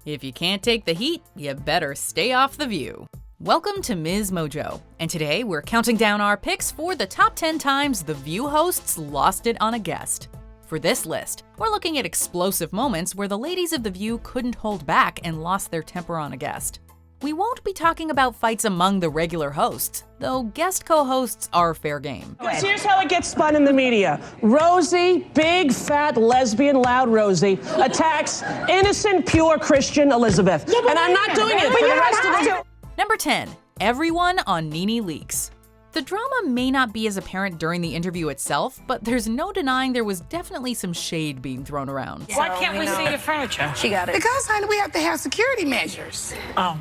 If you can't take the heat, you better stay off The View. Welcome to Ms. Mojo, and today we're counting down our picks for the top 10 times The View hosts lost it on a guest. For this list, we're looking at explosive moments where the ladies of The View couldn't hold back and lost their temper on a guest. We won't be talking about fights among the regular hosts, though guest co-hosts are fair game. Here's how it gets spun in the media. Rosie, big, fat, lesbian, loud Rosie, attacks innocent, pure Christian Elizabeth. And I'm not doing it for the rest of the... Number 10. Everyone on NeNe Leakes. The drama may not be as apparent during the interview itself, but there's no denying there was definitely some shade being thrown around. Why can't we see your furniture? She got it. Because, honey, we have to have security measures. Oh.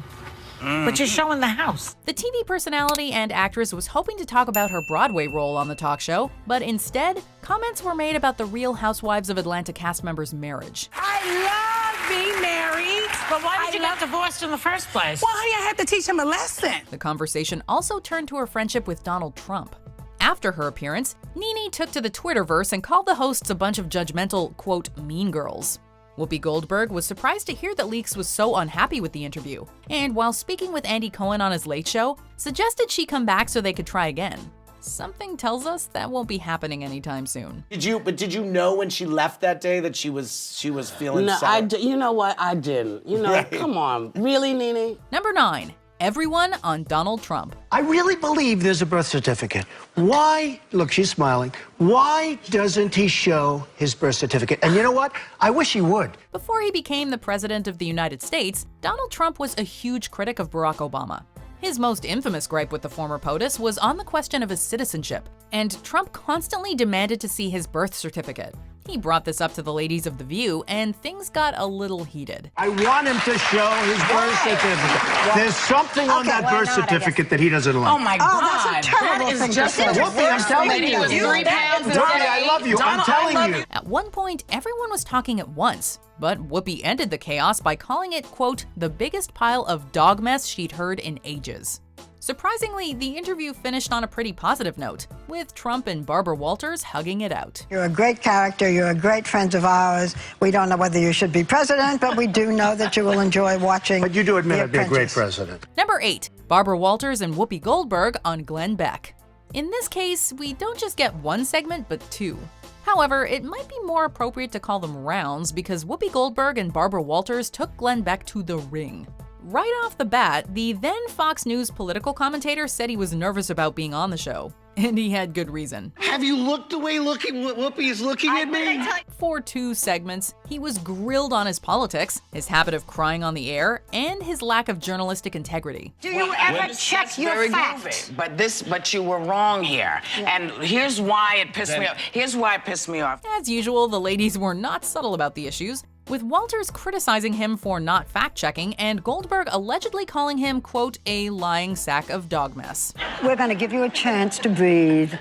But you're showing the house. The TV personality and actress was hoping to talk about her Broadway role on the talk show, but instead, comments were made about the Real Housewives of Atlanta cast members' marriage. I love being married. But why did you get divorced in the first place? Well, honey, I had to teach him a lesson. The conversation also turned to her friendship with Donald Trump. After her appearance, NeNe took to the Twitterverse and called the hosts a bunch of judgmental, quote, mean girls. Whoopi Goldberg was surprised to hear that Leakes was so unhappy with the interview, and while speaking with Andy Cohen on his Late Show, suggested she come back so they could try again. Something tells us that won't be happening anytime soon. Did you know when she left that day that she was feeling sour? You know what? I didn't. Come on. Really, NeNe? Number 9. Everyone on Donald Trump. I really believe there's a birth certificate. Why, look, she's smiling. Why doesn't he show his birth certificate? And you know what? I wish he would. Before he became the President of the United States, Donald Trump was a huge critic of Barack Obama. His most infamous gripe with the former POTUS was on the question of his citizenship, and Trump constantly demanded to see his birth certificate. He brought this up to the ladies of The View, and things got a little heated. I want him to show his birth certificate. There's something on that birth certificate that he doesn't like. Oh, my God. That's a terrible thing to say. Whoopi, I'm telling you. Whoopi, I love you. I'm telling you. At one point, everyone was talking at once, but Whoopi ended the chaos by calling it, quote, the biggest pile of dog mess she'd heard in ages. Surprisingly, the interview finished on a pretty positive note, with Trump and Barbara Walters hugging it out. You're a great character. You're a great friend of ours. We don't know whether you should be president, but we do know that you will enjoy watching. But you do admit The I'd be a great Apprentice. president. Number 8. Barbara Walters and Whoopi Goldberg on Glenn Beck. In this case, we don't just get one segment, but two. However, it might be more appropriate to call them rounds because Whoopi Goldberg and Barbara Walters took Glenn Beck to the ring. Right off the bat, the then Fox News political commentator said he was nervous about being on the show, and he had good reason. Have you looked the way Whoopi is looking at me? For 2 segments, he was grilled on his politics, his habit of crying on the air, and his lack of journalistic integrity. Do you ever check your facts? But you were wrong here. And here's why it pissed me off. Here's why it pissed me off. As usual, the ladies were not subtle about the issues, with Walters criticizing him for not fact-checking and Goldberg allegedly calling him, quote, a lying sack of dog mess. We're going to give you a chance to breathe.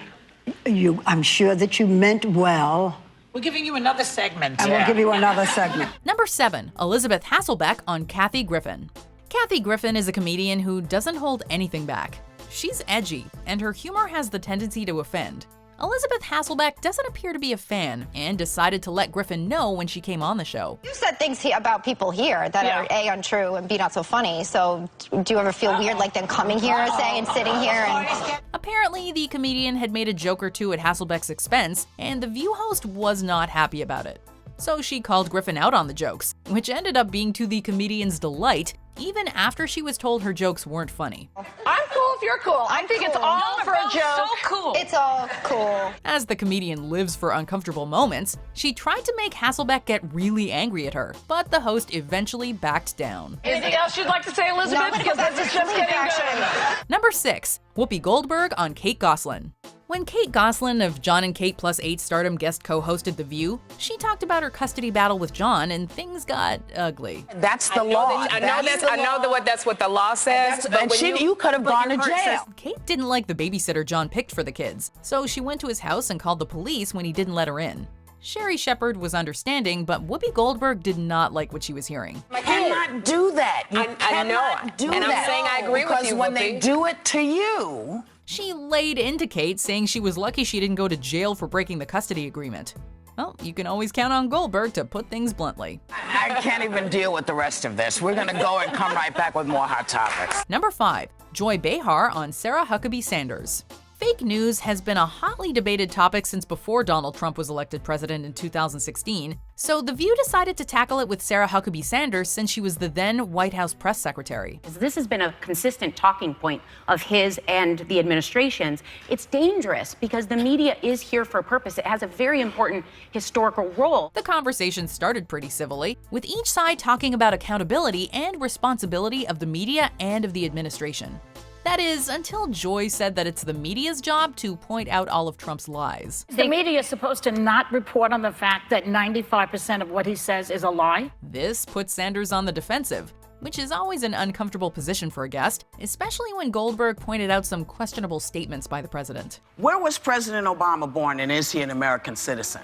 I'm sure that you meant well, We're giving you another segment. and we'll give you another segment. Number 7. Elizabeth Hasselbeck on Kathy Griffin. Kathy Griffin is a comedian who doesn't hold anything back. She's edgy, and her humor has the tendency to offend. Elizabeth Hasselbeck doesn't appear to be a fan and decided to let Griffin know when she came on the show. You said things about people here that are A, untrue, and B, not so funny. So do you ever feel weird like them coming here, say, and sitting here and... Apparently, the comedian had made a joke or two at Hasselbeck's expense, and the View host was not happy about it. So she called Griffin out on the jokes, which ended up being to the comedian's delight, even after she was told her jokes weren't funny. I'm cool if you're cool. I think it's all for a joke. So cool. It's all cool. As the comedian lives for uncomfortable moments, she tried to make Hasselbeck get really angry at her, but the host eventually backed down. Anything else you'd like to say, Elizabeth? No, Because this is just getting good. Number 6. Whoopi Goldberg on Kate Gosselin. When Kate Gosselin of John and Kate Plus 8 Stardom guest co-hosted The View, she talked about her custody battle with John and things got ugly. That's the law. I know that's what the law says. And you could have gone to jail. Kate didn't like the babysitter John picked for the kids, so she went to his house and called the police when he didn't let her in. Sherry Shepard was understanding, but Whoopi Goldberg did not like what she was hearing. You cannot do that. You cannot do that. I'm saying I agree with you, Because when they Whoopi. do it to you... She laid into Kate, saying she was lucky she didn't go to jail for breaking the custody agreement. well, you can always count on Goldberg to put things bluntly. I can't even deal with the rest of this. We're gonna go and come right back with more hot topics. Number 5. Joy Behar on Sarah Huckabee Sanders. Fake news has been a hotly debated topic since before Donald Trump was elected president in 2016, so The View decided to tackle it with Sarah Huckabee Sanders since she was the then White House press secretary. This has been a consistent talking point of his and the administration's. It's dangerous because the media is here for a purpose. It has a very important historical role. The conversation started pretty civilly, with each side talking about accountability and responsibility of the media and of the administration. That is, until Joy said that it's the media's job to point out all of Trump's lies. The media is supposed to not report on the fact that 95% of what he says is a lie. This puts Sanders on the defensive, which is always an uncomfortable position for a guest, especially when Goldberg pointed out some questionable statements by the president. Where was President Obama born, and is he an American citizen?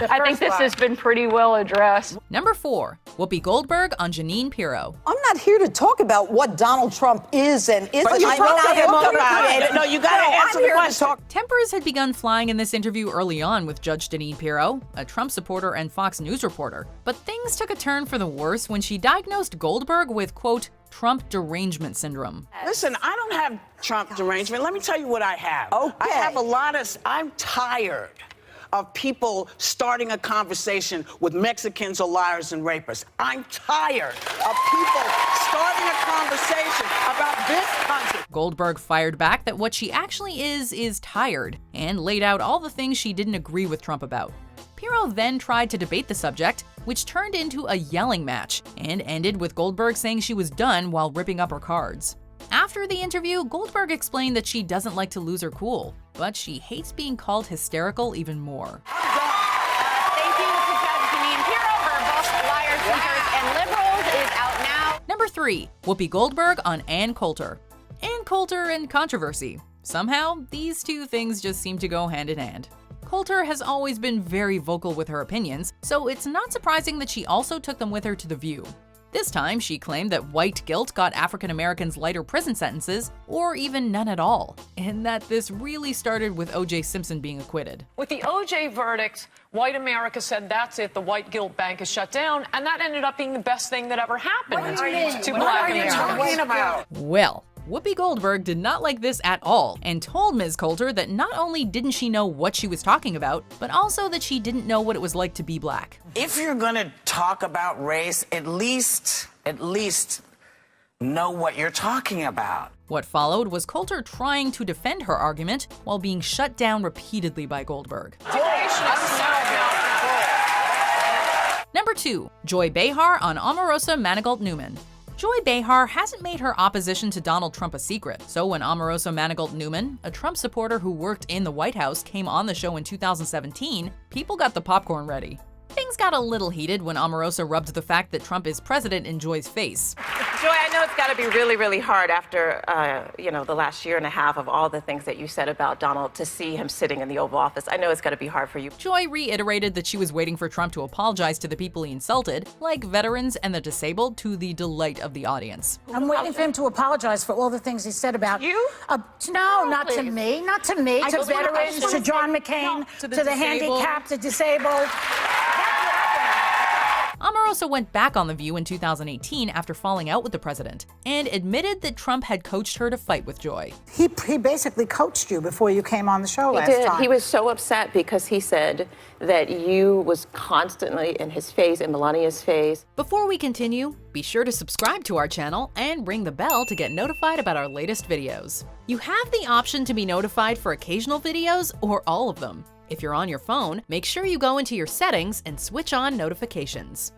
I think this has been pretty well addressed. Number 4. Whoopi Goldberg on Jeanine Pirro. I'm not here to talk about what Donald Trump is and isn't. But you talked about it. No, you gotta answer the question. Tempers had begun flying in this interview early on with Judge Jeanine Pirro, a Trump supporter and Fox News reporter. But things took a turn for the worse when she diagnosed Goldberg with, quote, Trump derangement syndrome. Listen, I don't have Trump derangement. Let me tell you what I have. Okay. I have I'm tired of people starting a conversation with Mexicans or liars and rapists. I'm tired of people starting a conversation about this country. Goldberg fired back that what she actually is tired, and laid out all the things she didn't agree with Trump about. Pirro then tried to debate the subject, which turned into a yelling match, and ended with Goldberg saying she was done while ripping up her cards. After the interview, Goldberg explained that she doesn't like to lose her cool, but she hates being called hysterical even more. Thank you to Judge Jeanine Pirro. Her book, Liars, Cheaters, and Liberals is out now. Number 3. Whoopi Goldberg on Ann Coulter. Ann Coulter and controversy. Somehow, these two things just seem to go hand in hand. Coulter has always been very vocal with her opinions, so it's not surprising that she also took them with her to The View. This time, she claimed that white guilt got African Americans lighter prison sentences, or even none at all, and that this really started with O.J. Simpson being acquitted. With the O.J. verdict, white America said that's it, the white guilt bank is shut down, and that ended up being the best thing that ever happened to black Americans. Well, Whoopi Goldberg did not like this at all, and told Ms. Coulter that not only didn't she know what she was talking about, but also that she didn't know what it was like to be black. If you're gonna talk about race, at least know what you're talking about. What followed was Coulter trying to defend her argument while being shut down repeatedly by Goldberg. Number 2. Joy Behar on Omarosa Manigault Newman. Joy Behar hasn't made her opposition to Donald Trump a secret, so when Omarosa Manigault Newman, a Trump supporter who worked in the White House, came on the show in 2017, people got the popcorn ready. Things got a little heated when Omarosa rubbed the fact that Trump is president in Joy's face. Joy, I know it's got to be really, really hard after, the last year and a half of all the things that you said about Donald to see him sitting in the Oval Office. I know it's got to be hard for you. Joy reiterated that she was waiting for Trump to apologize to the people he insulted, like veterans and the disabled, to the delight of the audience. I'm waiting for him to apologize for all the things he said about you. No, not to me. Not to me. To veterans, to John McCain, to the handicapped, the disabled. Omarosa went back on The View in 2018 after falling out with the president, and admitted that Trump had coached her to fight with Joy. He basically coached you before you came on the show last time. He was so upset because he said that you was constantly in his face, in Melania's face. Before we continue, be sure to subscribe to our channel and ring the bell to get notified about our latest videos. You have the option to be notified for occasional videos or all of them. If you're on your phone, make sure you go into your settings and switch on notifications.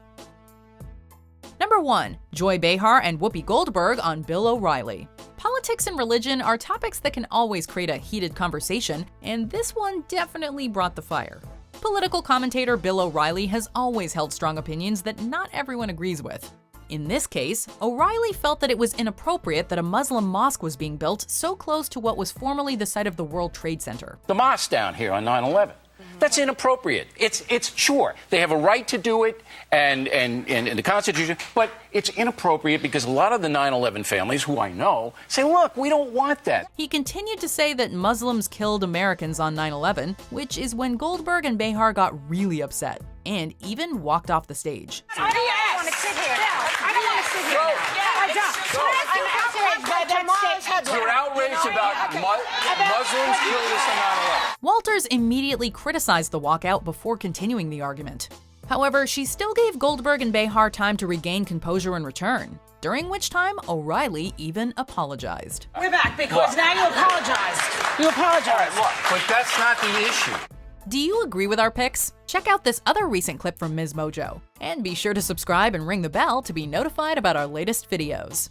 Number 1. Joy Behar and Whoopi Goldberg on Bill O'Reilly. Politics and religion are topics that can always create a heated conversation, and this one definitely brought the fire. Political commentator Bill O'Reilly has always held strong opinions that not everyone agrees with. In this case, O'Reilly felt that it was inappropriate that a Muslim mosque was being built so close to what was formerly the site of the World Trade Center. The mosque down here on 9/11. That's inappropriate. It's sure, they have a right to do it and the Constitution, but it's inappropriate because a lot of the 9/11 families, who I know, say, look, we don't want that. He continued to say that Muslims killed Americans on 9/11, which is when Goldberg and Behar got really upset and even walked off the stage. I don't want to sit here. I don't want to sit here. You're outraged about Muslims killing us on 9/11. Walters immediately criticized the walkout before continuing the argument. However, she still gave Goldberg and Behar time to regain composure in return, during which time O'Reilly even apologized. We're back because now you apologize. You apologize. All right, look, but that's not the issue. Do you agree with our picks? Check out this other recent clip from Ms. Mojo. And be sure to subscribe and ring the bell to be notified about our latest videos.